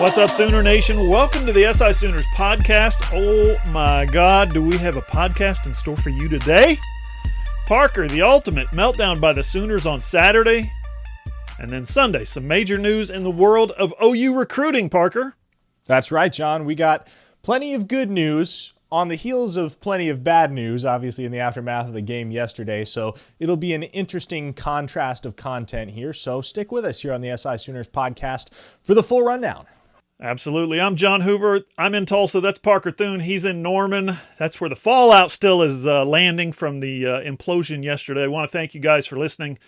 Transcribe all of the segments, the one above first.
What's up, Sooner Nation? Welcome to the SI Sooners podcast. Oh my God, do we have a podcast in store for you today? Parker, the ultimate meltdown by the Sooners on Saturday. And then Sunday, some major news in the world of OU recruiting, Parker. That's right, John. We got plenty of good news on the heels of plenty of bad news, obviously, in the aftermath of the game yesterday. So it'll be an interesting contrast of content here. So stick with us here on the SI Sooners podcast for the full rundown. Absolutely. I'm John Hoover. I'm in Tulsa. That's Parker Thune. He's in Norman. That's where the fallout still is landing from the implosion yesterday. I want to thank you guys for listening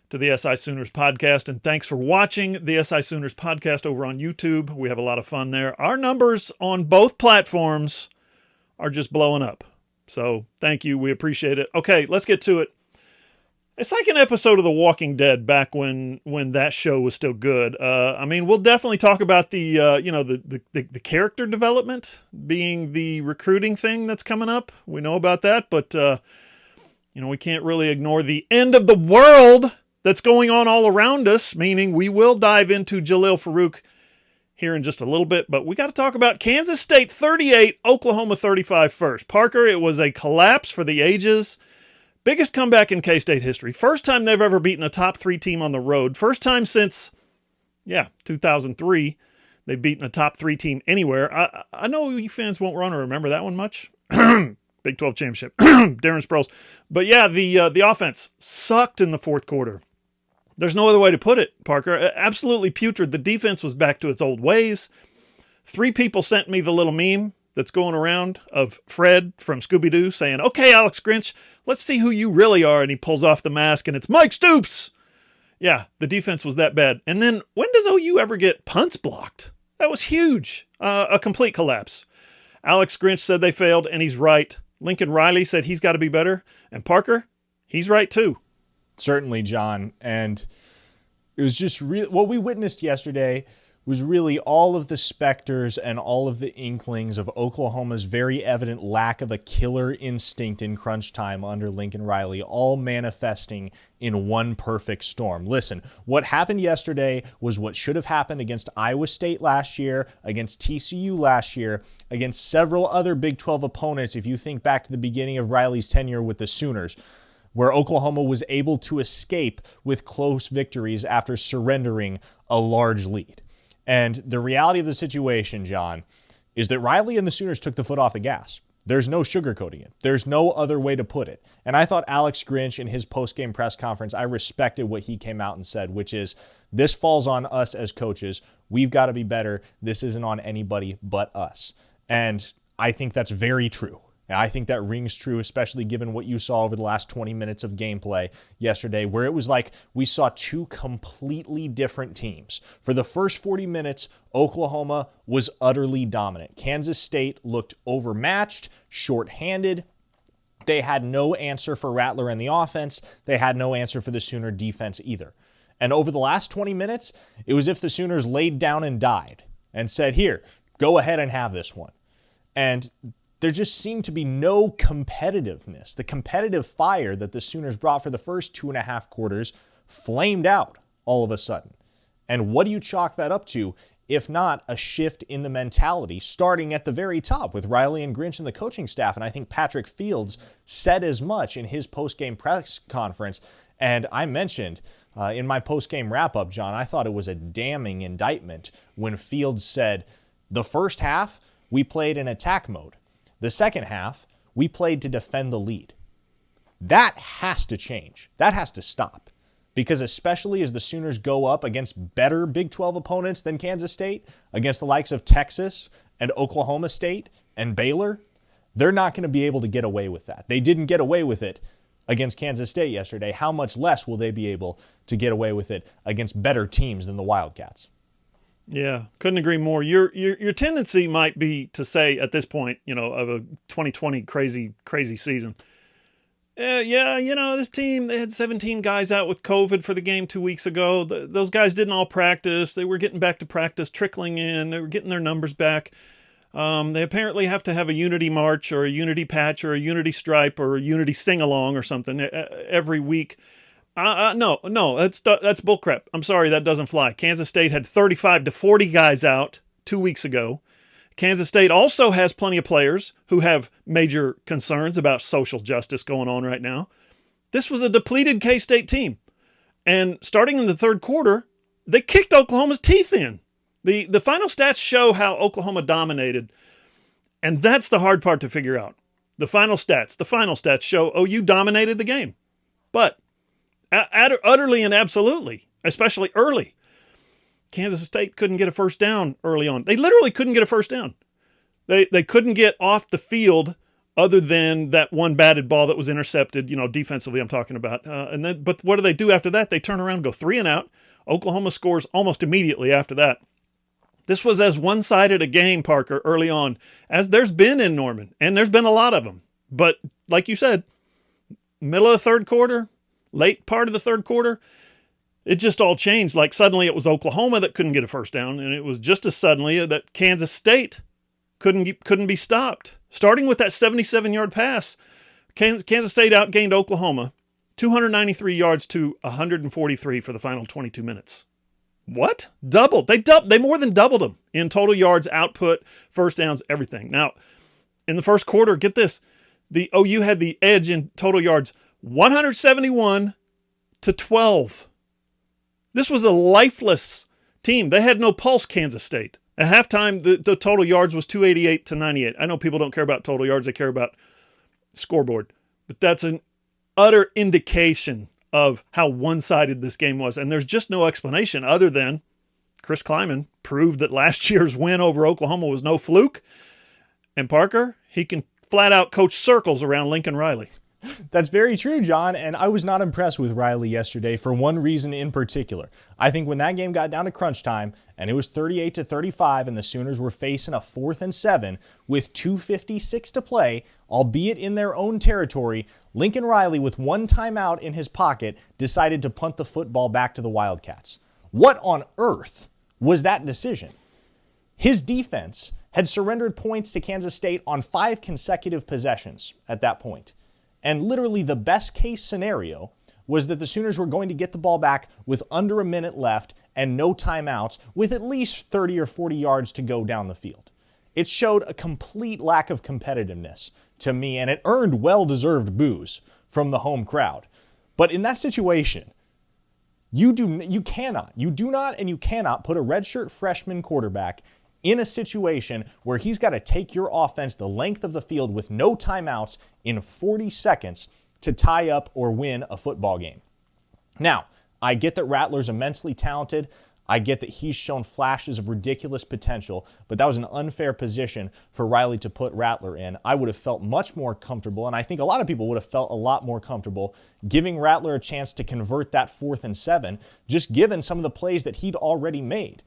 to the SI Sooners podcast, and thanks for watching the SI Sooners podcast over on YouTube. We have a lot of fun there. Our numbers on both platforms are just blowing up. So thank you. We appreciate it. Okay, let's get to it. It's like an episode of The Walking Dead back when that show was still good. We'll definitely talk about the character development being the recruiting thing that's coming up. We know about that, but we can't really ignore the end of the world that's going on all around us, meaning we will dive into Jalil Farooq here in just a little bit, but we got to talk about Kansas State 38, Oklahoma 35 first. Parker, it was a collapse for the ages. Biggest comeback in K-State history. First time they've ever beaten a top 3 team on the road. First time since, 2003, they've beaten a top 3 team anywhere. I know you fans won't run or remember that one much. Big 12 championship. Darren Sproles. But yeah, the offense sucked in the fourth quarter. There's no other way to put it, Parker. Absolutely putrid. The defense was back to its old ways. 3 people sent me the little meme that's going around of Fred from Scooby-Doo saying, "Okay, Alex Grinch, let's see who you really are." And he pulls off the mask and it's Mike Stoops. Yeah, the defense was that bad. And then when does OU ever get punts blocked? That was huge. A complete collapse. Alex Grinch said they failed, and he's right. Lincoln Riley said he's got to be better. And Parker, he's right too. Certainly, John. And it was just what we witnessed yesterday was really all of the specters and all of the inklings of Oklahoma's very evident lack of a killer instinct in crunch time under Lincoln Riley, all manifesting in one perfect storm. Listen, what happened yesterday was what should have happened against Iowa State last year, against TCU last year, against several other Big 12 opponents, if you think back to the beginning of Riley's tenure with the Sooners, where Oklahoma was able to escape with close victories after surrendering a large lead. And the reality of the situation, John, is that Riley and the Sooners took the foot off the gas. There's no sugarcoating it. There's no other way to put it. And I thought Alex Grinch in his post-game press conference, I respected what he came out and said, which is, this falls on us as coaches. We've got to be better. This isn't on anybody but us. And I think that's very true. And I think that rings true, especially given what you saw over the last 20 minutes of gameplay yesterday, where it was like we saw 2 completely different teams. For the first 40 minutes, Oklahoma was utterly dominant. Kansas State looked overmatched, shorthanded. They had no answer for Rattler and the offense. They had no answer for the Sooner defense either. And over the last 20 minutes, it was as if the Sooners laid down and died and said, "Here, go ahead and have this one." And there just seemed to be no competitiveness. The competitive fire that the Sooners brought for the first 2.5 quarters flamed out all of a sudden. And what do you chalk that up to, if not a shift in the mentality, starting at the very top with Riley and Grinch and the coaching staff? And I think Patrick Fields said as much in his post-game press conference. And I mentioned in my post-game wrap-up, John, I thought it was a damning indictment when Fields said, the first half, we played in attack mode. The second half, we played to defend the lead. That has to change. That has to stop. Because especially as the Sooners go up against better Big 12 opponents than Kansas State, against the likes of Texas and Oklahoma State and Baylor, they're not going to be able to get away with that. They didn't get away with it against Kansas State yesterday. How much less will they be able to get away with it against better teams than the Wildcats? Yeah, couldn't agree more. Your tendency might be to say at this point, of a 2020 crazy season, this team, they had 17 guys out with COVID for the game 2 weeks ago. Those guys didn't all practice. They were getting back to practice, trickling in. They were getting their numbers back. They apparently have to have a unity march or a unity patch or a unity stripe or a unity sing-along or something every week. No, that's bullcrap. I'm sorry, that doesn't fly. Kansas State had 35 to 40 guys out 2 weeks ago. Kansas State also has plenty of players who have major concerns about social justice going on right now. This was a depleted K-State team. And starting in the third quarter, they kicked Oklahoma's teeth in. The final stats show how Oklahoma dominated. And that's the hard part to figure out. The final stats show OU dominated the game. But utterly and absolutely, especially early, Kansas State couldn't get a first down early on. They literally couldn't get a first down. They couldn't get off the field other than that one batted ball that was intercepted, defensively I'm talking about. But what do they do after that? They turn around and go 3 and out. Oklahoma scores almost immediately after that. This was as one-sided a game, Parker, early on, as there's been in Norman, and there's been a lot of them. But like you said, middle of the third quarter, late part of the third quarter, it just all changed. Like suddenly it was Oklahoma that couldn't get a first down, and it was just as suddenly that Kansas State couldn't be stopped. Starting with that 77-yard pass, Kansas State outgained Oklahoma 293 yards to 143 for the final 22 minutes. What? Doubled. They more than doubled them in total yards, output, first downs, everything. Now, in the first quarter, get this, the OU had the edge in total yards, 171 to 12. This was a lifeless team. They had no pulse, Kansas State. At halftime, the total yards was 288 to 98. I know people don't care about total yards. They care about scoreboard. But that's an utter indication of how one-sided this game was. And there's just no explanation other than Chris Kleiman proved that last year's win over Oklahoma was no fluke. And Parker, he can flat out coach circles around Lincoln Riley. That's very true, John, and I was not impressed with Riley yesterday for one reason in particular. I think when that game got down to crunch time and it was 38-35 and the Sooners were facing a 4th and 7 with 2:56 to play, albeit in their own territory, Lincoln Riley, with one timeout in his pocket, decided to punt the football back to the Wildcats. What on earth was that decision? His defense had surrendered points to Kansas State on 5 consecutive possessions at that point. And literally the best case scenario was that the Sooners were going to get the ball back with under a minute left and no timeouts with at least 30 or 40 yards to go down the field. It showed a complete lack of competitiveness to me, and it earned well-deserved boos from the home crowd. But in that situation, you do not and you cannot put a redshirt freshman quarterback in a situation where he's got to take your offense the length of the field with no timeouts in 40 seconds to tie up or win a football game. Now, I get that Rattler's immensely talented. I get that he's shown flashes of ridiculous potential, but that was an unfair position for Riley to put Rattler in. I would have felt much more comfortable, and I think a lot of people would have felt a lot more comfortable giving Rattler a chance to convert that 4th and 7, just given some of the plays that he'd already made.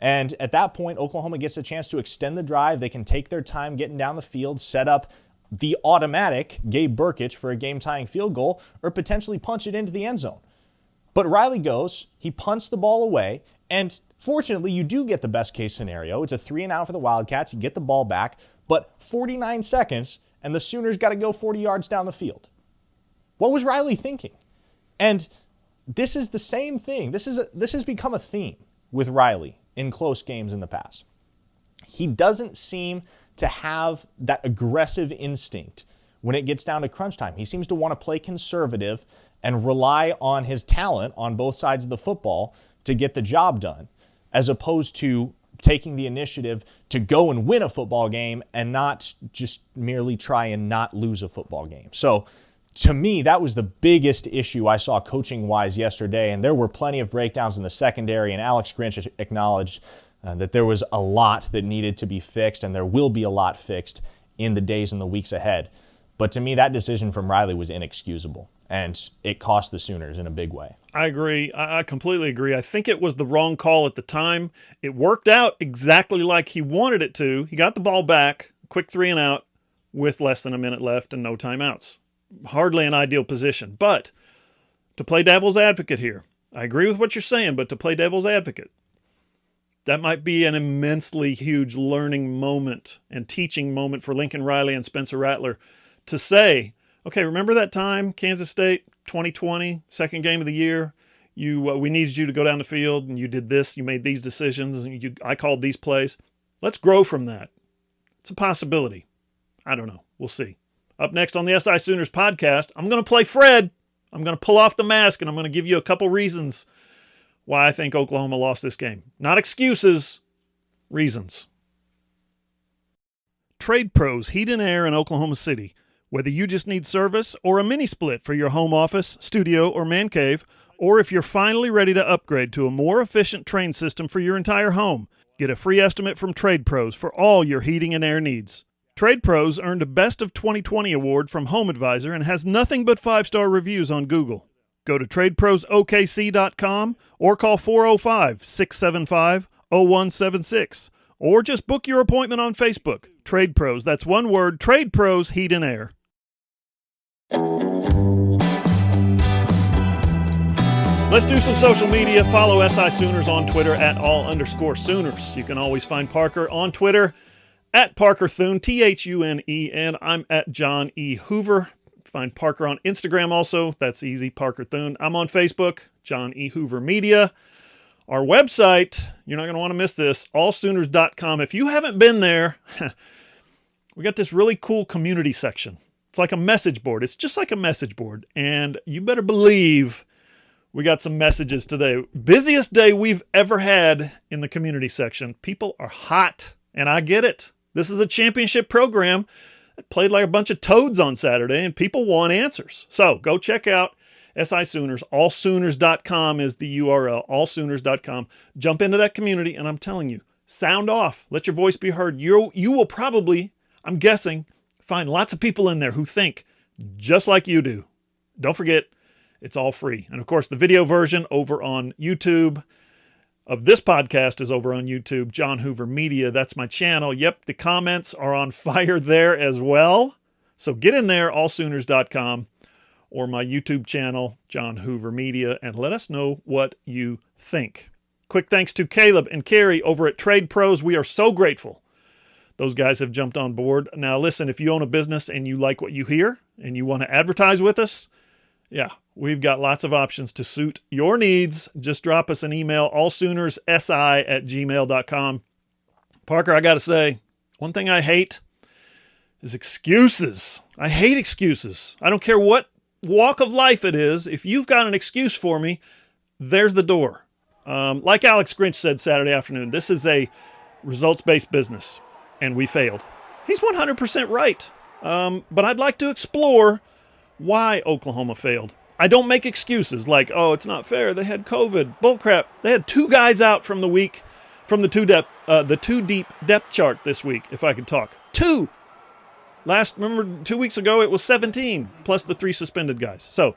And at that point, Oklahoma gets a chance to extend the drive. They can take their time getting down the field, set up the automatic Gabe Burkich for a game-tying field goal, or potentially punch it into the end zone. But Riley goes, he punts the ball away, and fortunately, you do get the best-case scenario. It's a 3 and out for the Wildcats. You get the ball back, but 49 seconds, and the Sooners got to go 40 yards down the field. What was Riley thinking? And this is the same thing. This has become a theme with Riley in close games in the past. He doesn't seem to have that aggressive instinct when it gets down to crunch time. He seems to want to play conservative and rely on his talent on both sides of the football to get the job done, as opposed to taking the initiative to go and win a football game and not just merely try and not lose a football game. So to me, that was the biggest issue I saw coaching-wise yesterday, and there were plenty of breakdowns in the secondary, and Alex Grinch acknowledged that there was a lot that needed to be fixed, and there will be a lot fixed in the days and the weeks ahead. But to me, that decision from Riley was inexcusable, and it cost the Sooners in a big way. I agree. I completely agree. I think it was the wrong call at the time. It worked out exactly like he wanted it to. He got the ball back, quick 3 and out, with less than a minute left and no timeouts. Hardly an ideal position. But to play devil's advocate here, I agree with what you're saying, but to play devil's advocate, that might be an immensely huge learning moment and teaching moment for Lincoln Riley and Spencer Rattler to say, okay, remember that time, Kansas State, 2020, second game of the year, we needed you to go down the field and you did this, you made these decisions, and I called these plays. Let's grow from that. It's a possibility. I don't know. We'll see. Up next on the SI Sooners podcast, I'm going to play Fred. I'm going to pull off the mask, and I'm going to give you a couple reasons why I think Oklahoma lost this game. Not excuses, reasons. Trade Pros Heat and Air in Oklahoma City. Whether you just need service or a mini split for your home office, studio, or man cave, or if you're finally ready to upgrade to a more efficient train system for your entire home, get a free estimate from Trade Pros for all your heating and air needs. Trade Pros earned a Best of 2020 award from Home Advisor and has nothing but 5-star reviews on Google. Go to TradeProsOKC.com or call 405-675-0176 or just book your appointment on Facebook. Trade Pros, that's one word, Trade Pros Heat and Air. Let's do some social media. Follow SI Sooners on Twitter at @all_Sooners. You can always find Parker on Twitter at Parker Thune, Thune, and I'm at John E. Hoover. Find Parker on Instagram also. That's easy, Parker Thune. I'm on Facebook, John E. Hoover Media. Our website, you're not going to want to miss this, allsooners.com. If you haven't been there, we got this really cool community section. It's like a message board. It's just like a message board. And you better believe we got some messages today. Busiest day we've ever had in the community section. People are hot, and I get it. This is a championship program that played like a bunch of toads on Saturday, and people want answers. So go check out SI Sooners. Allsooners.com is the URL. Allsooners.com. Jump into that community, and I'm telling you, sound off. Let your voice be heard. You will probably, I'm guessing, find lots of people in there who think just like you do. Don't forget, it's all free. And of course, the video version over on YouTube of this podcast is over on YouTube, John Hoover Media. That's my channel. Yep, the comments are on fire there as well. So get in there, allsooners.com, or my YouTube channel, John Hoover Media, and let us know what you think. Quick thanks to Caleb and Carrie over at Trade Pros. We are so grateful those guys have jumped on board. Now listen, if you own a business and you like what you hear and you want to advertise with us, yeah, we've got lots of options to suit your needs. Just drop us an email, allsoonersi@gmail.com. Parker, I got to say, one thing I hate is excuses. I hate excuses. I don't care what walk of life it is. If you've got an excuse for me, there's the door. Like Alex Grinch said Saturday afternoon, this is a results-based business, and we failed. He's 100% right. But I'd like to explore why Oklahoma failed. I don't make excuses like, oh, it's not fair. They had COVID. Bullcrap. They had 2 guys out from the week, from the two deep depth chart this week, if I could talk. 2. Remember 2 weeks ago, it was 17, plus the 3 suspended guys. So,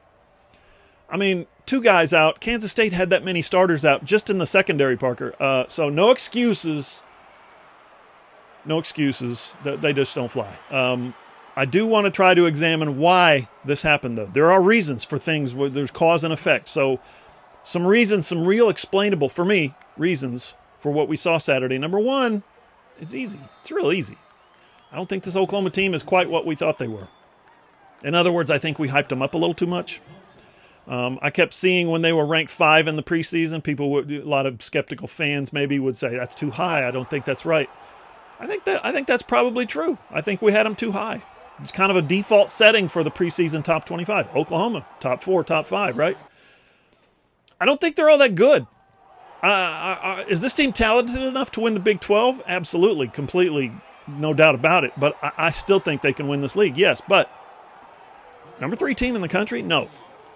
I mean, 2 guys out. Kansas State had that many starters out just in the secondary, Parker. So no excuses. No excuses. They just don't fly. I do want to try to examine why this happened, though. There are reasons for things where there's cause and effect. So some reasons, some real explainable, for me, reasons for what we saw Saturday. Number one, it's easy. It's real easy. I don't think this Oklahoma team is quite what we thought they were. In other words, I think we hyped them up a little too much. I kept seeing when they were ranked 5 in the preseason, a lot of skeptical fans maybe would say, that's too high. I don't think that's right. I think that's probably true. I think we had them too high. It's kind of a default setting for the preseason top 25. Oklahoma, top 4, top 5, right? I don't think they're all that good. Is this team talented enough to win the Big 12? Absolutely, completely, no doubt about it. But I still think they can win this league, yes. But number 3 team in the country? No.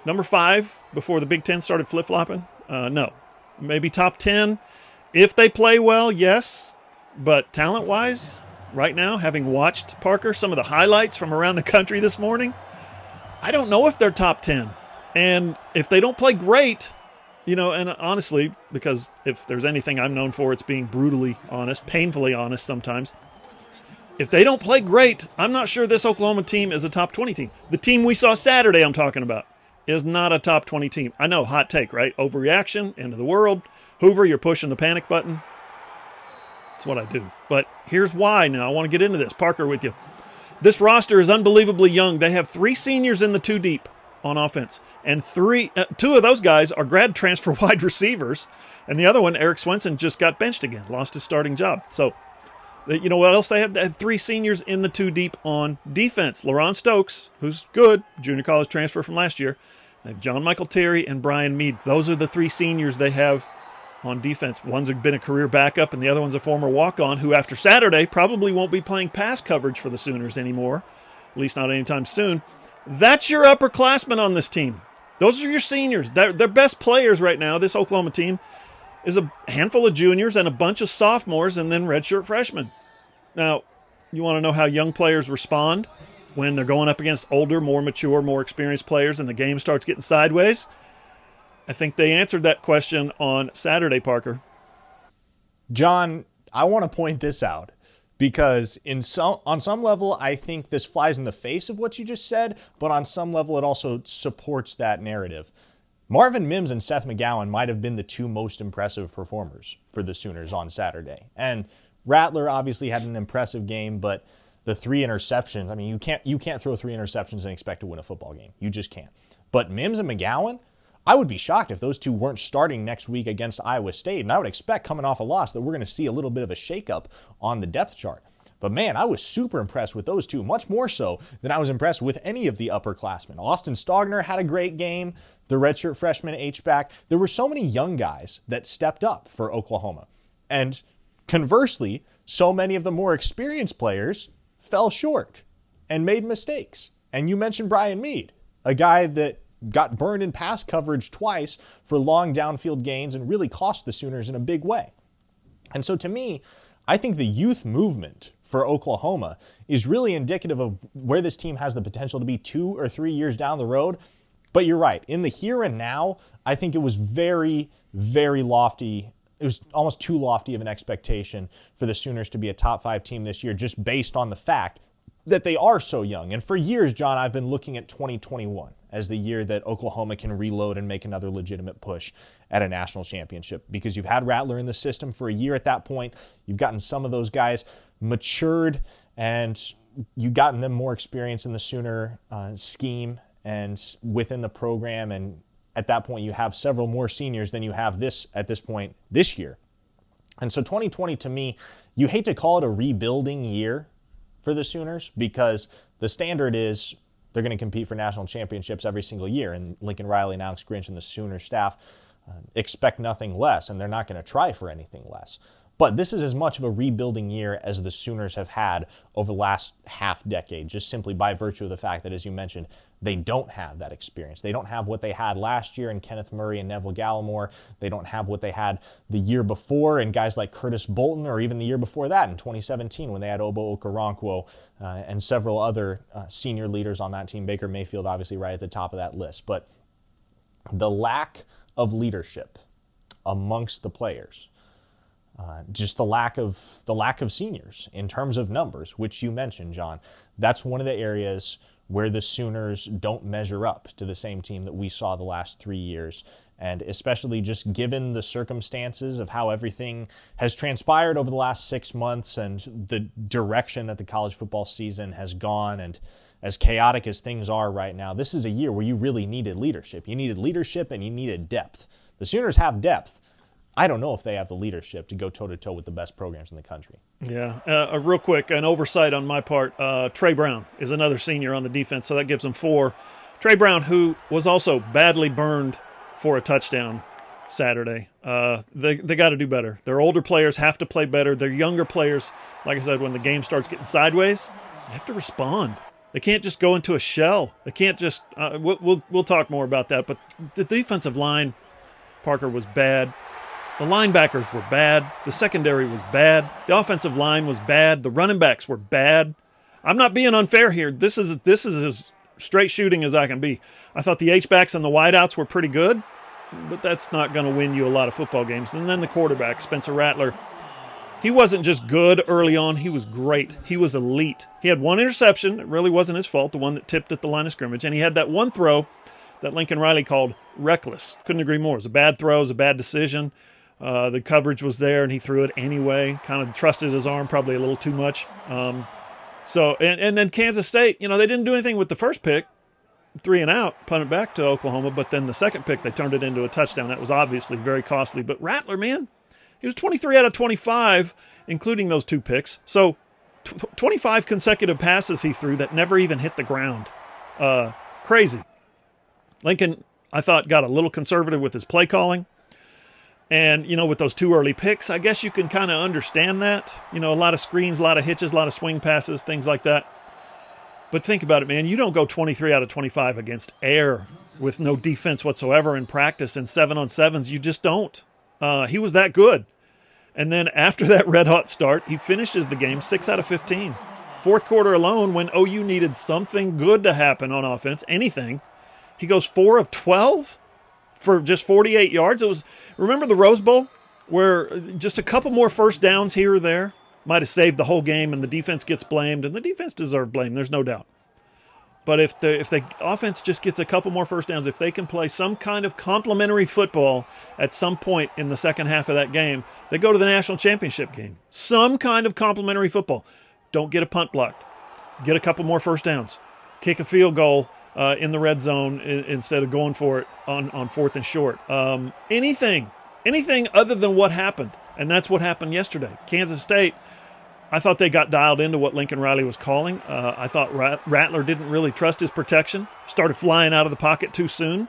Number 5 before the Big 10 started flip-flopping? No. Maybe top 10. If they play well, yes. But talent-wise, right now, having watched, Parker, some of the highlights from around the country this morning, I don't know if they're top 10. And if they don't play great, and honestly, because if there's anything I'm known for, it's being brutally honest, painfully honest sometimes. If they don't play great, I'm not sure this Oklahoma team is a top 20 team. The team we saw Saturday I'm talking about is not a top 20 team. I know, hot take, right? Overreaction, end of the world. Hoover, you're pushing the panic button. That's what I do. But here's why now. I want to get into this. Parker, with you. This roster is unbelievably young. They have 3 seniors in the 2 deep on offense. And 2 of those guys are grad transfer wide receivers. And the other one, Eric Swenson, just got benched again. Lost his starting job. So You know what else they have? They had 3 seniors in the 2 deep on defense. LaRon Stokes, who's good, junior college transfer from last year. They have John Michael Terry and Brian Mead. Those are the 3 seniors they have on defense. One's been a career backup, and the other one's a former walk-on who, after Saturday, probably won't be playing pass coverage for the Sooners anymore, at least not anytime soon. That's your upperclassmen on this team. Those are your seniors. Their best players right now, this Oklahoma team, is a handful of juniors and a bunch of sophomores and then redshirt freshmen. Now, you want to know how young players respond when they're going up against older, more mature, more experienced players and the game starts getting sideways? I think they answered that question on Saturday, Parker. John, I want to point this out because on some level, I think this flies in the face of what you just said, but on some level, it also supports that narrative. Marvin Mims and Seth Mcgowan might have been the 2 most impressive performers for the Sooners on Saturday. And Rattler obviously had an impressive game, but the 3 interceptions, I mean, you can't throw 3 interceptions and expect to win a football game. You just can't. But Mims and Mcgowan, I would be shocked if those 2 weren't starting next week against Iowa State. And I would expect coming off a loss that we're going to see a little bit of a shakeup on the depth chart. But man, I was super impressed with those 2, much more so than I was impressed with any of the upperclassmen. Austin Stogner had a great game, the redshirt freshman H-back. There were so many young guys that stepped up for Oklahoma. And conversely, so many of the more experienced players fell short and made mistakes. And you mentioned Brian Mead, a guy that got burned in pass coverage twice for long downfield gains and really cost the Sooners in a big way. And so to me, I think the youth movement for Oklahoma is really indicative of where this team has the potential to be 2 or 3 years down the road. But you're right. In the here and now, I think it was very, very lofty. It was almost too lofty of an expectation for the Sooners to be a top 5 team this year, just based on the fact that they are so young. And for years, John, I've been looking at 2021 as the year that Oklahoma can reload and make another legitimate push at a national championship, because you've had Rattler in the system for a year at that point. You've gotten some of those guys matured, and you've gotten them more experience in the Sooner scheme and within the program. And at that point, you have several more seniors than you have at this point this year. And so 2020, to me, you hate to call it a rebuilding year for the Sooners, because the standard is they're going to compete for national championships every single year. And Lincoln Riley and Alex Grinch and the Sooner staff expect nothing less, and they're not going to try for anything less. But this is as much of a rebuilding year as the Sooners have had over the last half decade, just simply by virtue of the fact that, as you mentioned, they don't have that experience. They don't have what they had last year in Kenneth Murray and Neville Gallimore. They don't have what they had the year before in guys like Curtis Bolton, or even the year before that in 2017 when they had Obo Okoronkwo and several other senior leaders on that team. Baker Mayfield obviously right at the top of that list. But the lack of leadership amongst the players, just the lack of seniors in terms of numbers, which you mentioned, John, that's one of the areas where the Sooners don't measure up to the same team that we saw the last 3 years. And especially just given the circumstances of how everything has transpired over the last 6 months and the direction that the college football season has gone, and as chaotic as things are right now, this is a year where you really needed leadership. You needed leadership and you needed depth. The Sooners have depth. I don't know if they have the leadership to go toe-to-toe with the best programs in the country. Yeah. Real quick, an oversight on my part. Trey Brown is another senior on the defense, so that gives them 4. Trey Brown, who was also badly burned for a touchdown Saturday. They got to do better. Their older players have to play better. Their younger players, like I said, when the game starts getting sideways, they have to respond. They can't just go into a shell. They can't just we'll talk more about that, but the defensive line, Parker, was bad. The linebackers were bad. The secondary was bad. The offensive line was bad. The running backs were bad. I'm not being unfair here. This is as straight shooting as I can be. I thought the H-backs and the wideouts were pretty good, but that's not going to win you a lot of football games. And then the quarterback, Spencer Rattler, he wasn't just good early on. He was great. He was elite. He had 1 interception. It really wasn't his fault, the one that tipped at the line of scrimmage. And he had that one throw that Lincoln Riley called reckless. Couldn't agree more. It was a bad throw. It was a bad decision. The coverage was there, and he threw it anyway. Kind of trusted his arm probably a little too much. And then Kansas State, they didn't do anything with the first pick, 3 and out, punt it back to Oklahoma. But then the second pick, they turned it into a touchdown. That was obviously very costly. But Rattler, man, He was 23 out of 25, including those 2 picks. So 25 consecutive passes he threw that never even hit the ground. Crazy. Lincoln, I thought, got a little conservative with his play calling. And, with those 2 early picks, I guess you can kind of understand that. A lot of screens, a lot of hitches, a lot of swing passes, things like that. But think about it, man. You don't go 23 out of 25 against air with no defense whatsoever in practice and 7-on-7s. You just don't. He was that good. And then after that red-hot start, he finishes the game 6 out of 15. Fourth quarter alone, when OU needed something good to happen on offense, anything, he goes 4 of 12 for just 48 yards. Remember the Rose Bowl where just a couple more first downs here or there might have saved the whole game, and the defense gets blamed, and the defense deserved blame, there's no doubt. But if the offense just gets a couple more first downs, if they can play some kind of complementary football at some point in the second half of that game, they go to the national championship game. Some kind of complementary football. Don't get a punt blocked. Get a couple more first downs. Kick a field goal in the red zone instead of going for it on 4th and short. Anything other than what happened. And that's what happened yesterday. Kansas State, I thought they got dialed into what Lincoln Riley was calling. I thought Rattler didn't really trust his protection, started flying out of the pocket too soon.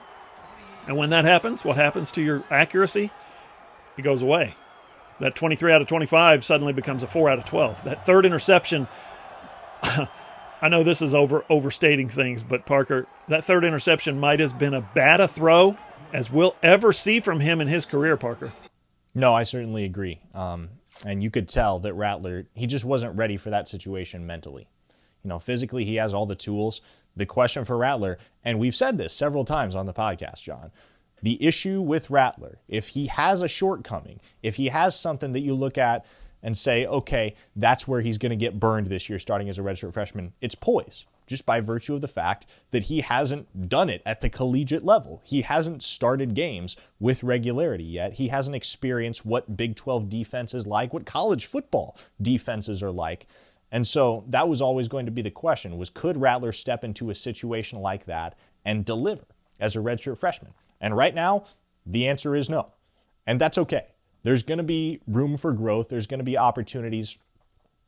And when that happens, what happens to your accuracy? It goes away. That 23 out of 25 suddenly becomes a 4 out of 12. That third interception, I know this is overstating things, but Parker, that third interception might have been as bad a throw as we'll ever see from him in his career, Parker. No, I certainly agree. And you could tell that Rattler, he just wasn't ready for that situation mentally. Physically, he has all the tools. The question for Rattler, and we've said this several times on the podcast, John, the issue with Rattler, if he has a shortcoming, if he has something that you look at and say, okay, that's where he's going to get burned this year starting as a redshirt freshman, it's poise, just by virtue of the fact that he hasn't done it at the collegiate level. He hasn't started games with regularity yet. He hasn't experienced what Big 12 defense is like, what college football defenses are like. And so that was always going to be the question, was could Rattler step into a situation like that and deliver as a redshirt freshman? And right now, the answer is no. And that's okay. There's going to be room for growth. There's going to be opportunities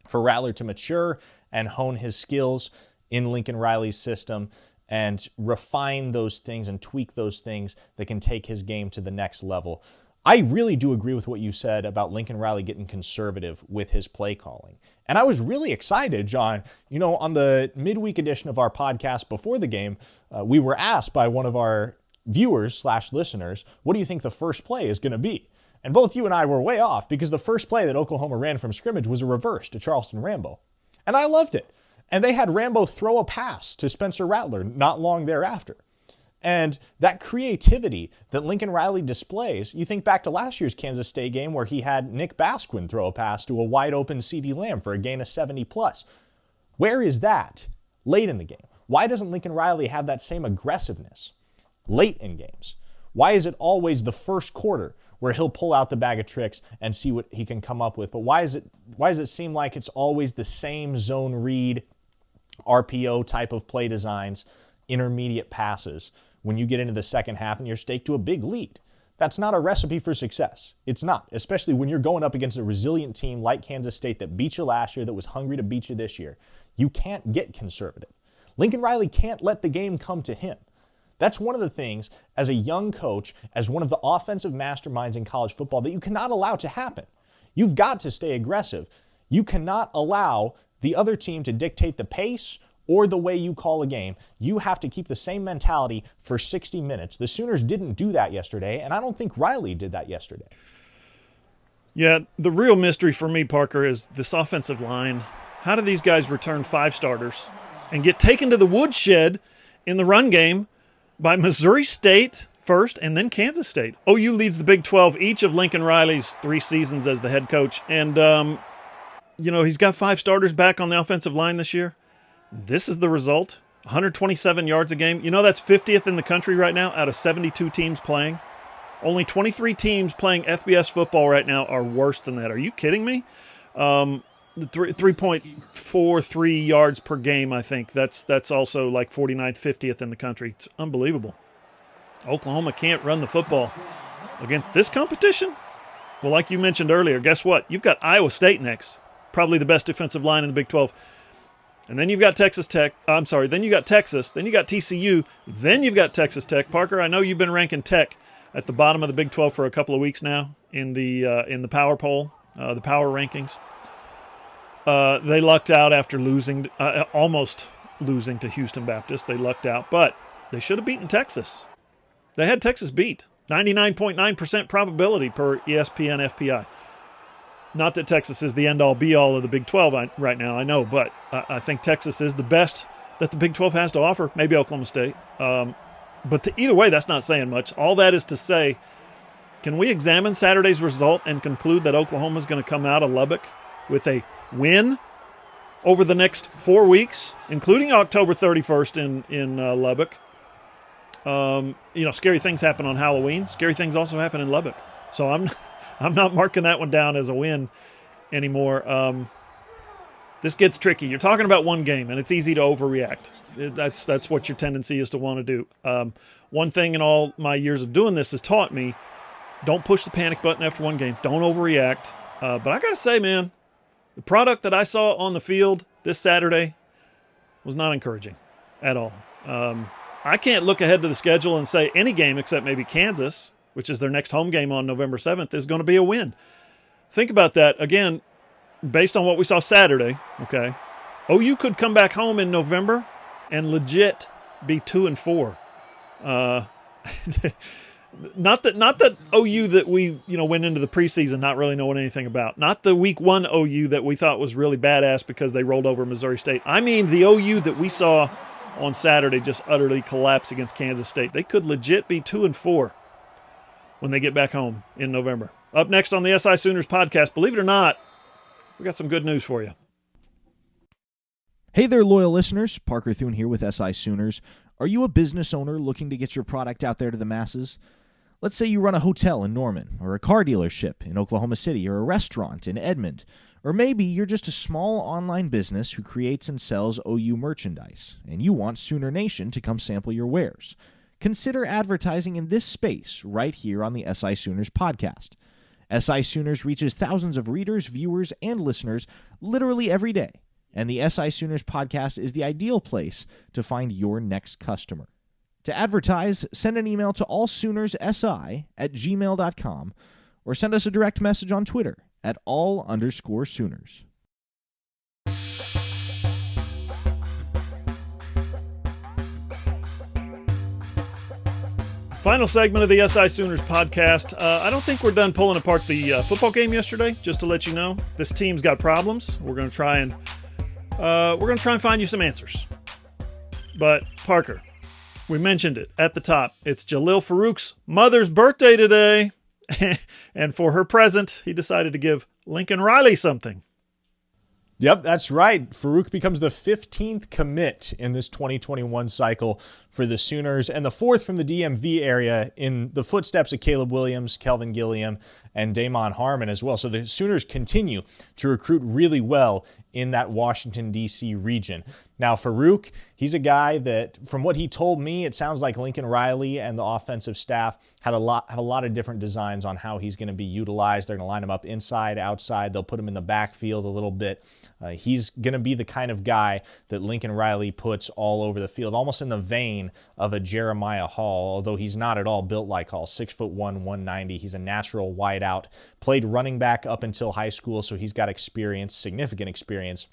for Rattler to mature and hone his skills in Lincoln Riley's system and refine those things and tweak those things that can take his game to the next level. I really do agree with what you said about Lincoln Riley getting conservative with his play calling. And I was really excited, John. On the midweek edition of our podcast before the game, we were asked by one of our viewers/listeners, what do you think the first play is going to be? And both you and I were way off because the first play that Oklahoma ran from scrimmage was a reverse to Charleston Rambo. And I loved it. And they had Rambo throw a pass to Spencer Rattler not long thereafter. And that creativity that Lincoln Riley displays, you think back to last year's Kansas State game where he had Nick Basquin throw a pass to a wide open CeeDee Lamb for a gain of 70 plus. Where is that late in the game? Why doesn't Lincoln Riley have that same aggressiveness late in games? Why is it always the first quarter where he'll pull out the bag of tricks and see what he can come up with? But why does it seem like it's always the same zone read, RPO type of play designs, intermediate passes when you get into the second half and you're staked to a big lead? That's not a recipe for success. It's not, especially when you're going up against a resilient team like Kansas State that beat you last year, that was hungry to beat you this year. You can't get conservative. Lincoln Riley can't let the game come to him. That's one of the things as a young coach, as one of the offensive masterminds in college football, that you cannot allow to happen. You've got to stay aggressive. You cannot allow the other team to dictate the pace or the way you call a game. You have to keep the same mentality for 60 minutes. The Sooners didn't do that yesterday, and I don't think Riley did that yesterday. Yeah, the real mystery for me, Parker, is this offensive line. How do these guys return 5 starters and get taken to the woodshed in the run game by Missouri State first and then Kansas State? OU leads the Big 12 each of Lincoln Riley's 3 seasons as the head coach. And, he's got 5 starters back on the offensive line this year. This is the result. 127 yards a game. That's 50th in the country right now out of 72 teams playing. Only 23 teams playing FBS football right now are worse than that. Are you kidding me? 3.43 yards per game, I think. That's also like 49th, 50th in the country. It's unbelievable. Oklahoma can't run the football against this competition? Well, like you mentioned earlier, guess what? You've got Iowa State next, probably the best defensive line in the Big 12. And then you've got Texas Tech. Then you got Texas. Then you got TCU. Then you've got Texas Tech. Parker, I know you've been ranking Tech at the bottom of the Big 12 for a couple of weeks now in the power poll, the power rankings. They lucked out after almost losing to Houston Baptist. They lucked out, but they should have beaten Texas. They had Texas beat. 99.9% probability per ESPN FPI. Not that Texas is the end-all, be-all of the Big 12 right now, I know, but I think Texas is the best that the Big 12 has to offer, maybe Oklahoma State. But either way, that's not saying much. All that is to say, can we examine Saturday's result and conclude that Oklahoma is going to come out of Lubbock with a win over the next 4 weeks, including October 31st in Lubbock? Scary things happen on Halloween. Scary things also happen in Lubbock. So I'm not marking that one down as a win anymore. This gets tricky. You're talking about one game, and it's easy to overreact. That's what your tendency is to want to do. One thing in all my years of doing this has taught me, don't push the panic button after one game. Don't overreact. But I got to say, man, the product that I saw on the field this Saturday was not encouraging at all. I can't look ahead to the schedule and say any game except maybe Kansas, which is their next home game on November 7th, is going to be a win. Think about that. Again, based on what we saw Saturday, okay, OU could come back home in November and legit be 2-4. Not that OU that we went into the preseason not really knowing anything about. Not the week 1 OU that we thought was really badass because they rolled over Missouri State. I mean the OU that we saw on Saturday just utterly collapse against Kansas State. They could legit be 2-4 when they get back home in November. Up next on the SI Sooners podcast, believe it or not, we got some good news for you. Hey there, loyal listeners. Parker Thune here with SI Sooners. Are you a business owner looking to get your product out there to the masses? Let's say you run a hotel in Norman, or a car dealership in Oklahoma City, or a restaurant in Edmond. Or maybe you're just a small online business who creates and sells OU merchandise, and you want Sooner Nation to come sample your wares. Consider advertising in this space right here on the SI Sooners podcast. SI Sooners reaches thousands of readers, viewers, and listeners literally every day, and the SI Sooners podcast is the ideal place to find your next customer. To advertise, send an email to allsoonersi@gmail.com or send us a direct message on Twitter at @all_Sooners. Final segment of the SI Sooners podcast. I don't think we're done pulling apart the football game yesterday. Just to let you know, this team's got problems. We're going to try and find you some answers. But Parker, we mentioned it at the top. It's Jalil Farooq's mother's birthday today, and for her present, he decided to give Lincoln Riley something. Yep, that's right. Farooq becomes the 15th commit in this 2021 cycle for the Sooners, and the 4th from the DMV area in the footsteps of Caleb Williams, Kelvin Gilliam, and Damon Harmon as well. So the Sooners continue to recruit really well in that Washington, D.C. region. Now, Farooq, he's a guy that, from what he told me, it sounds like Lincoln Riley and the offensive staff have a lot of different designs on how he's going to be utilized. They're going to line him up inside, outside. They'll put him in the backfield a little bit. He's going to be the kind of guy that Lincoln Riley puts all over the field, almost in the vein of a Jeremiah Hall, although he's not at all built like Hall. 6'1", 190. He's a natural wideout. Played running back up until high school, so he's got experience, significant experience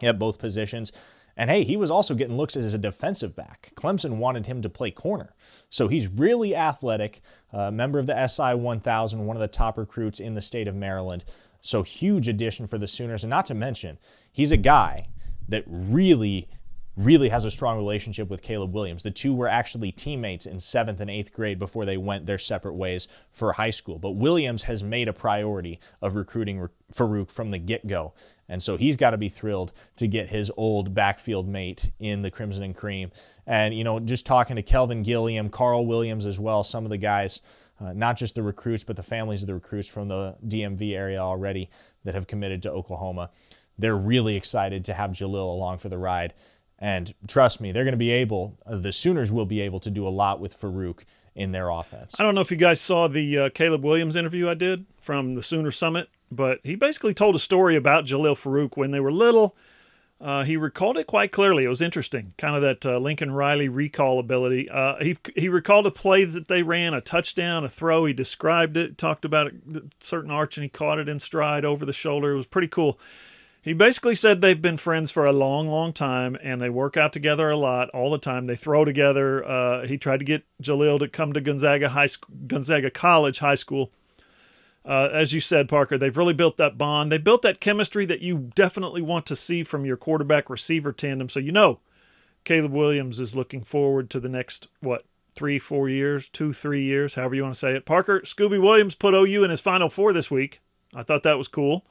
at both positions. And hey, he was also getting looks as a defensive back. Clemson wanted him to play corner. So he's really athletic, member of the SI 1000, one of the top recruits in the state of Maryland. So huge addition for the Sooners. And not to mention, he's a guy that really has a strong relationship with Caleb Williams. The two were actually teammates in 7th and 8th grade before they went their separate ways for high school. But Williams has made a priority of recruiting Farooq from the get-go. And so he's got to be thrilled to get his old backfield mate in the Crimson and Cream. And, just talking to Kelvin Gilliam, Carl Williams as well, some of the guys, not just the recruits, but the families of the recruits from the DMV area already that have committed to Oklahoma. They're really excited to have Jalil along for the ride. And trust me, they're going to be the Sooners will be able to do a lot with Farooq in their offense. I don't know if you guys saw the Caleb Williams interview I did from the Sooner Summit, but he basically told a story about Jalil Farooq when they were little. He recalled it quite clearly. It was interesting, kind of that Lincoln Riley recall ability. He recalled a play that they ran, a touchdown, a throw. He described it, talked about a certain arch, and he caught it in stride over the shoulder. It was pretty cool. He basically said they've been friends for a long, long time, and they work out together a lot all the time. They throw together. He tried to get Jalil to come to Gonzaga College High School. As you said, Parker, they've really built that bond. They built that chemistry that you definitely want to see from your quarterback-receiver tandem. So Caleb Williams is looking forward to the next, 3-4 years, 2-3 years, however you want to say it. Parker, Scooby Williams put OU in his Final Four this week. I thought that was cool.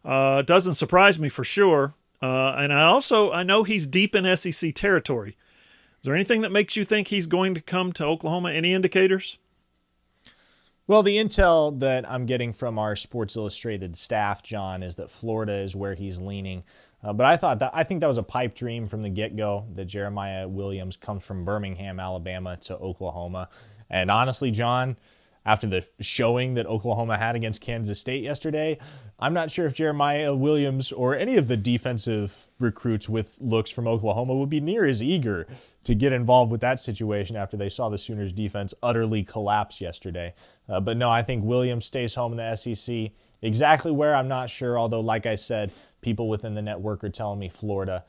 It doesn't surprise me for sure. And I know he's deep in SEC territory. Is there anything that makes you think he's going to come to Oklahoma? Any indicators? Well, the intel that I'm getting from our Sports Illustrated staff, John, is that Florida is where he's leaning. But I think that was a pipe dream from the get-go, that Jeremiah Williams comes from Birmingham, Alabama to Oklahoma. And honestly, John, after the showing that Oklahoma had against Kansas State yesterday, I'm not sure if Jeremiah Williams or any of the defensive recruits with looks from Oklahoma would be near as eager to get involved with that situation after they saw the Sooners defense utterly collapse yesterday. But no, I think Williams stays home in the SEC. Exactly where, I'm not sure, although like I said, people within the network are telling me Florida.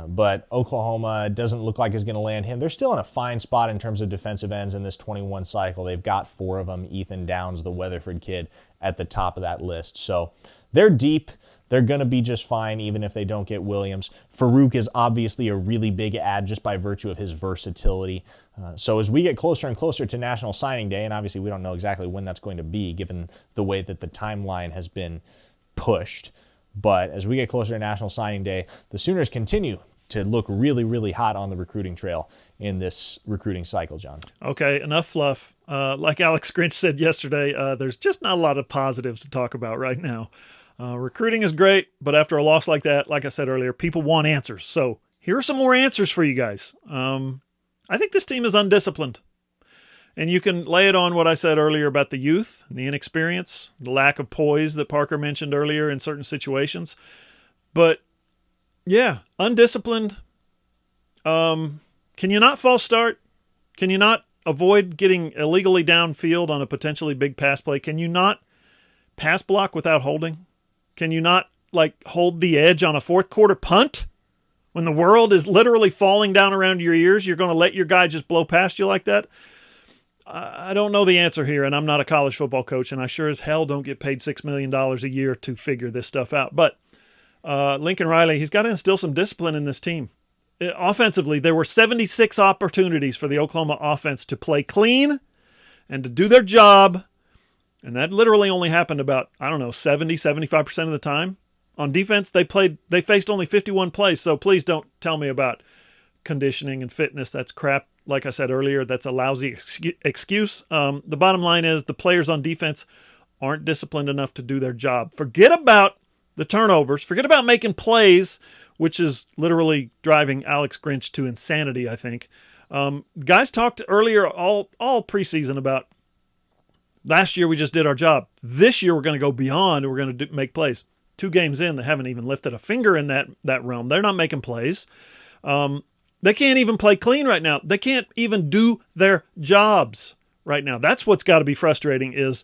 But Oklahoma doesn't look like it's going to land him. They're still in a fine spot in terms of defensive ends in this 21 cycle. They've got 4 of them. Ethan Downs, the Weatherford kid, at the top of that list. So they're deep. They're going to be just fine even if they don't get Williams. Farooq is obviously a really big add just by virtue of his versatility. So as we get closer and closer to National Signing Day, and obviously we don't know exactly when that's going to be given the way that the timeline has been pushed, but as we get closer to National Signing Day, the Sooners continue to look really, really hot on the recruiting trail in this recruiting cycle, John. Okay, enough fluff. Like Alex Grinch said yesterday, there's just not a lot of positives to talk about right now. Recruiting is great, but after a loss like that, like I said earlier, people want answers. So here are some more answers for you guys. I think this team is undisciplined. And you can lay it on what I said earlier about the youth and the inexperience, the lack of poise that Parker mentioned earlier in certain situations. But, yeah, undisciplined. Can you not false start? Can you not avoid getting illegally downfield on a potentially big pass play? Can you not pass block without holding? Can you not, hold the edge on a fourth quarter punt? When the world is literally falling down around your ears, you're going to let your guy just blow past you like that? I don't know the answer here, and I'm not a college football coach, and I sure as hell don't get paid $6 million a year to figure this stuff out. But Lincoln Riley, he's got to instill some discipline in this team. Offensively, there were 76 opportunities for the Oklahoma offense to play clean and to do their job, and that literally only happened about, 70-75% of the time. On defense, they faced only 51 plays, so please don't tell me about conditioning and fitness. That's crap. Like I said earlier, that's a lousy excuse. The bottom line is the players on defense aren't disciplined enough to do their job. Forget about the turnovers. Forget about making plays, which is literally driving Alex Grinch to insanity, I think. Guys talked earlier all preseason about last year we just did our job. This year we're going to go beyond and we're going to make plays. 2 games in, they haven't even lifted a finger in that realm. They're not making plays. They can't even play clean right now. They can't even do their jobs right now. That's what's got to be frustrating is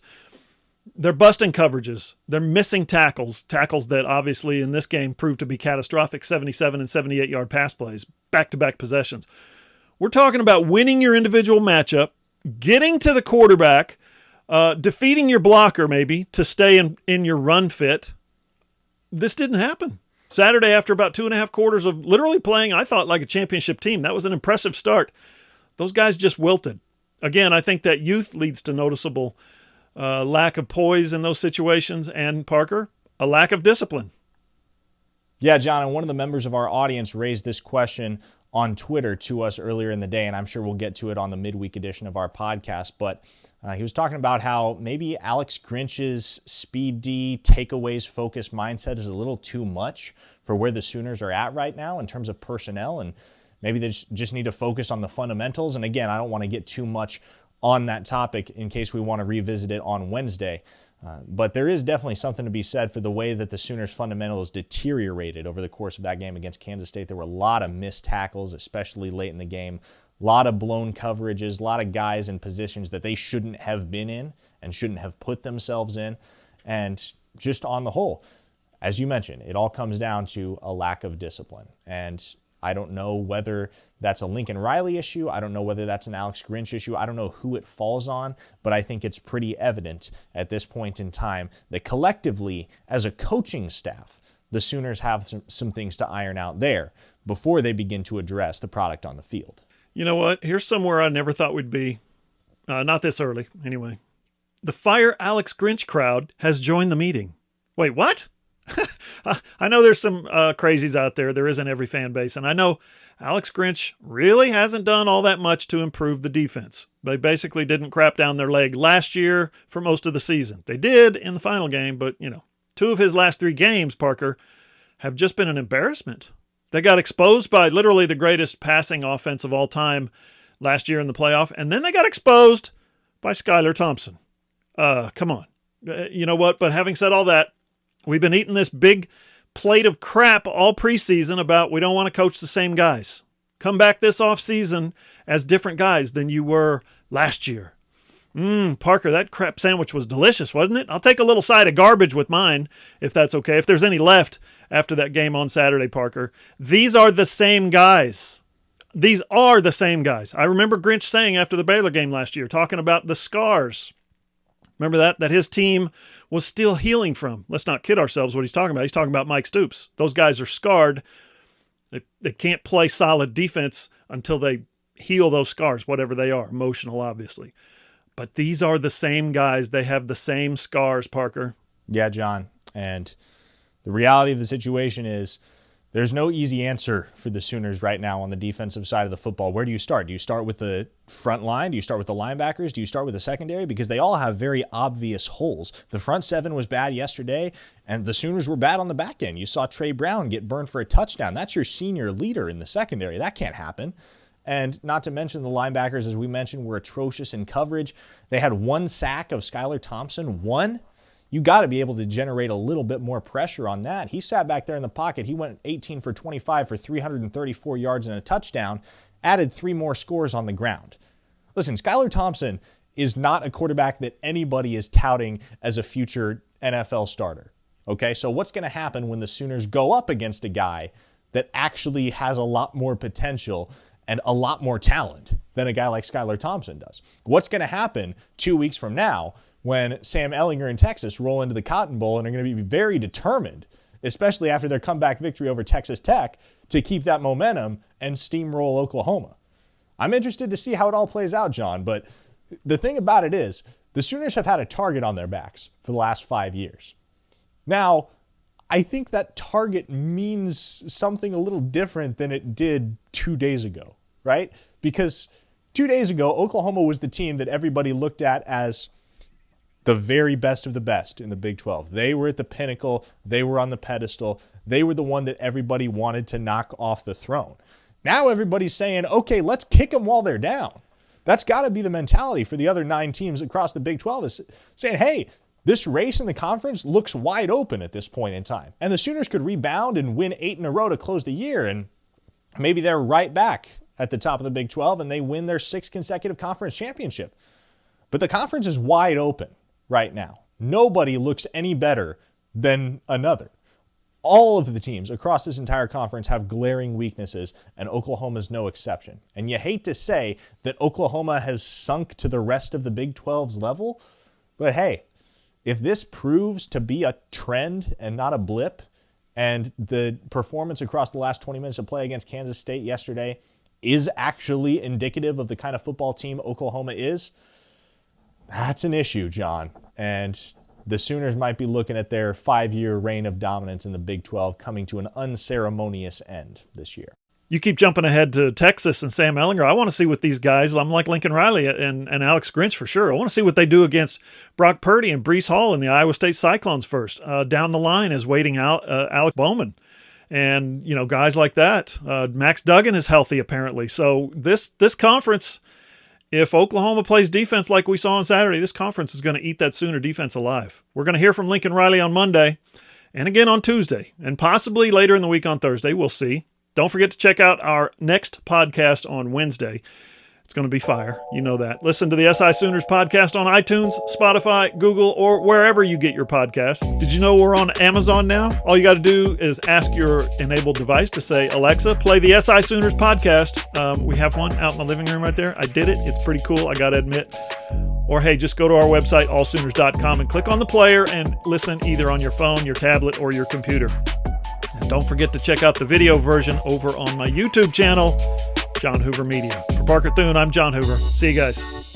they're busting coverages. They're missing tackles that obviously in this game proved to be catastrophic, 77 and 78-yard pass plays, back-to-back possessions. We're talking about winning your individual matchup, getting to the quarterback, defeating your blocker maybe to stay in your run fit. This didn't happen. Saturday, after about 2.5 quarters of literally playing, I thought, like a championship team. That was an impressive start. Those guys just wilted. Again, I think that youth leads to noticeable lack of poise in those situations, and, Parker, a lack of discipline. Yeah, John, and one of the members of our audience raised this question on Twitter to us earlier in the day, and I'm sure we'll get to it on the midweek edition of our podcast, but he was talking about how maybe Alex Grinch's speed D, takeaways, focus mindset is a little too much for where the Sooners are at right now in terms of personnel, and maybe they just need to focus on the fundamentals. And again, I don't want to get too much on that topic in case we want to revisit it on Wednesday. But there is definitely something to be said for the way that the Sooners' fundamentals deteriorated over the course of that game against Kansas State. There were a lot of missed tackles, especially late in the game. A lot of blown coverages, a lot of guys in positions that they shouldn't have been in and shouldn't have put themselves in. And just on the whole, as you mentioned, it all comes down to a lack of discipline. And I don't know whether that's a Lincoln Riley issue. I don't know whether that's an Alex Grinch issue. I don't know who it falls on, but I think it's pretty evident at this point in time that collectively, as a coaching staff, the Sooners have some things to iron out there before they begin to address the product on the field. You know what? Here's somewhere I never thought we'd be. Not this early, anyway. The Fire Alex Grinch crowd has joined the meeting. Wait, what? I know there's some crazies out there. There isn't every fan base. And I know Alex Grinch really hasn't done all that much to improve the defense. They basically didn't crap down their leg last year for most of the season. They did in the final game, but, 2 of his last 3 games, Parker, have just been an embarrassment. They got exposed by literally the greatest passing offense of all time last year in the playoff, and then they got exposed by Skylar Thompson. Come on. You know what? But having said all that, we've been eating this big plate of crap all preseason about we don't want to coach the same guys. Come back this offseason as different guys than you were last year. Parker, that crap sandwich was delicious, wasn't it? I'll take a little side of garbage with mine, if that's okay. If there's any left after that game on Saturday, Parker. These are the same guys. These are the same guys. I remember Grinch saying after the Baylor game last year, talking about the scars. Remember that his team was still healing from. Let's not kid ourselves what he's talking about. He's talking about Mike Stoops. Those guys are scarred. They can't play solid defense until they heal those scars, whatever they are, emotional, obviously. But these are the same guys. They have the same scars, Parker. Yeah, John. And the reality of the situation is there's no easy answer for the Sooners right now on the defensive side of the football. Where do you start? Do you start with the front line? Do you start with the linebackers? Do you start with the secondary? Because they all have very obvious holes. The front 7 was bad yesterday, and the Sooners were bad on the back end. You saw Trey Brown get burned for a touchdown. That's your senior leader in the secondary. That can't happen. And not to mention the linebackers, as we mentioned, were atrocious in coverage. They had 1 sack of Skylar Thompson. 1? You got to be able to generate a little bit more pressure on that. He sat back there in the pocket. He went 18 for 25 for 334 yards and a touchdown, added 3 more scores on the ground. Listen, Skylar Thompson is not a quarterback that anybody is touting as a future NFL starter. Okay, so what's going to happen when the Sooners go up against a guy that actually has a lot more potential and a lot more talent than a guy like Skylar Thompson does? What's going to happen 2 weeks from now when Sam Ehlinger and Texas roll into the Cotton Bowl and are going to be very determined, especially after their comeback victory over Texas Tech, to keep that momentum and steamroll Oklahoma? I'm interested to see how it all plays out, John, but the thing about it is the Sooners have had a target on their backs for the last 5 years. Now, I think that target means something a little different than it did 2 days ago, right? Because 2 days ago, Oklahoma was the team that everybody looked at as the very best of the best in the Big 12. They were at the pinnacle. They were on the pedestal. They were the one that everybody wanted to knock off the throne. Now everybody's saying, okay, let's kick them while they're down. That's got to be the mentality for the other 9 teams across the Big 12, is saying, hey, this race in the conference looks wide open at this point in time. And the Sooners could rebound and win 8 in a row to close the year, and maybe they're right back at the top of the Big 12 and they win their 6th consecutive conference championship. But the conference is wide open right now. Nobody looks any better than another. All of the teams across this entire conference have glaring weaknesses, and Oklahoma's no exception. And you hate to say that Oklahoma has sunk to the rest of the Big 12's level, but hey, if this proves to be a trend and not a blip, and the performance across the last 20 minutes of play against Kansas State yesterday is actually indicative of the kind of football team Oklahoma is, that's an issue, John. And the Sooners might be looking at their 5-year reign of dominance in the Big 12 coming to an unceremonious end this year. You keep jumping ahead to Texas and Sam Ehlinger. I want to see what these guys, I'm like Lincoln Riley and Alex Grinch for sure. I want to see what they do against Brock Purdy and Breece Hall in the Iowa State Cyclones first. Down the line is waiting out Alec Bowman. And, guys like that. Max Duggan is healthy apparently. So this conference if Oklahoma plays defense like we saw on Saturday, this conference is going to eat that Sooner defense alive. We're going to hear from Lincoln Riley on Monday and again on Tuesday and possibly later in the week on Thursday. We'll see. Don't forget to check out our next podcast on Wednesday. It's going to be fire. You know that. Listen to the SI Sooners podcast on iTunes, Spotify, Google, or wherever you get your podcasts. Did you know we're on Amazon now? All you got to do is ask your enabled device to say, Alexa, play the SI Sooners podcast. We have one out in the living room right there. I did it. It's pretty cool, I got to admit. Or, hey, just go to our website, allsooners.com, and click on the player and listen either on your phone, your tablet, or your computer. And don't forget to check out the video version over on my YouTube channel, John Hoover Media. For Parker Thune, I'm John Hoover. See you guys.